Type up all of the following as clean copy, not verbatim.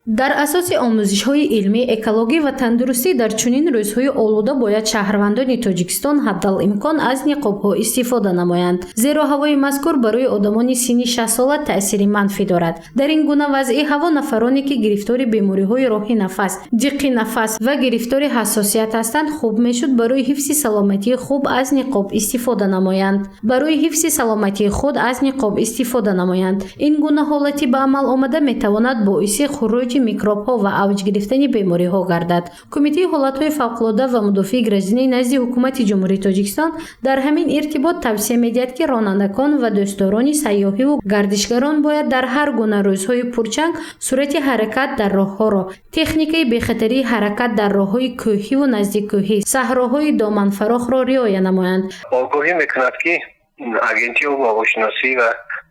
дар асоси омӯзишҳои илмӣ, экологӣ ва тандурустӣ дар чунин рӯзҳои олуда бояд шаҳрвандони Тоҷикистон ҳаддалимкон аз ниқобҳо истифода намоянд, зеро ҳавои мазкур барои одамони синни 60 сола таъсири манфӣ дорад. Дар ин гуна вазъи ҳаво нафароне ки гирифтори бемориҳои роҳи нафас, диққи нафас ва гирифтори ҳассосият ҳастанд, хуб мешуд барои ҳифзи саломатии хуб аз ниқоб истифода намоянд. Барои ҳифзи саломатии худ аз ниқоб истифода намоянд. Ин гуна ҳолати ба амал омада метавонад боиси хуруҷи микробҳо ва авҷ гирифтани бемориҳо гардад. Кумитаи ҳолатҳои фавқулодда ва мудофиъи гражданӣ назди ҳукумати ҷумҳурии Тоҷикистон дар ҳамин иртибот тавсия медиҳад ки ронандагон ва дӯстдорони сайёҳиву гардишгарон бояд дар ҳар гуна рӯзҳои пурчанг сурати ҳаракат дар роҳҳоро, техникаи бехатарии ҳаракат дар роҳҳои кӯҳиву наздиккӯҳӣ, саҳроҳои доманфарохро риоя намоянд. Огоҳӣ мекунад ки агентии об ва ҳавошиносӣ ва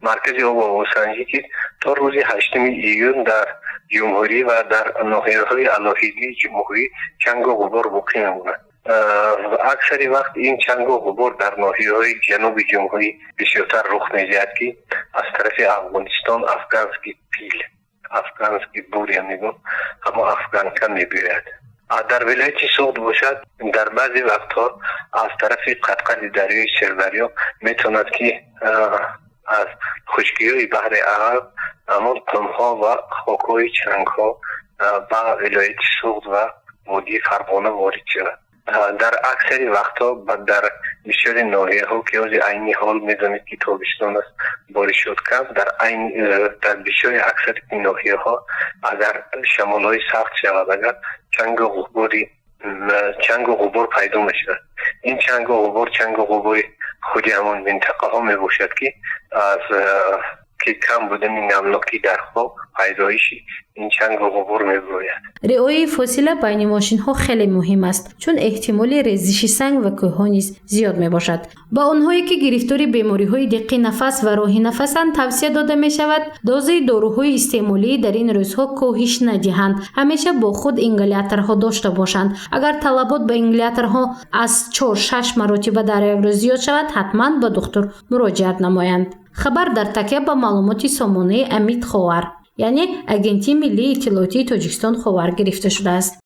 маркази об ва ҳавосанҷӣ ки то рӯзи 8 июн дар ҷумҳурӣ ва дар ноҳияҳои алоҳидаи ҷумҳурӣ чангу ғубор боқӣ мемонад. аксари вақт ин чангу ғубор дар ноҳияҳои ҷануби ҷумҳурӣ бисёртар рух медиҳад ки аз тарафи Афғонистон афғанский пил, афғанский буря мегӯм, ҳама афғанка мебояд. дар вилояти Суғд бошад, дар баъзи вақтҳо аз тарафи қатқади дарёи Сирдарё метавонад ки аз хушкиёи баҳри Араб ҳамон қумҳо ва хокҳои чангҳо ба вилояти Суғд ва водии Фарғона ворид шавад. дар аксари вақтҳо дар бисёри ноҳияҳо ки ҳозир айни ҳол медонед ки тобистон аст, боришот кам, дар бисёри аксари ноҳияҳо агар шамолҳои сахт шавад, агар чангу ғубор пайдо мешавад. ин чангу ғубори худи ҳамон минтақаҳо мебошад ки аз ки кам будани намнокӣ дар хоб пайдоиши ин чангу ғубор мебояд. риояи фосила байни мошинҳо хеле муҳим аст, чун эҳтимоли резиши санг ва кӯҳҳо низ зиёд мебошад. ба онҳое ки гирифтори бемориҳои диққи нафас ва роҳи нафасанд тавсия дода мешавад дозаи доруҳои истеъмолӣ дар ин рӯзҳо коҳиш надиҳанд, ҳамеша бо худ ингаляторҳо дошта бошанд. агар талабот ба ингаляторҳо аз 4-6 маротиба дар як рӯз зиёд шавад, ҳатман ба духтур муроҷиат намоянд. хабар дар такя ба маълумоти сомонаи Амид Ховар, яъне Агентии Миллии Иттилоотии Тоҷикистон Ховар гирифта шудааст.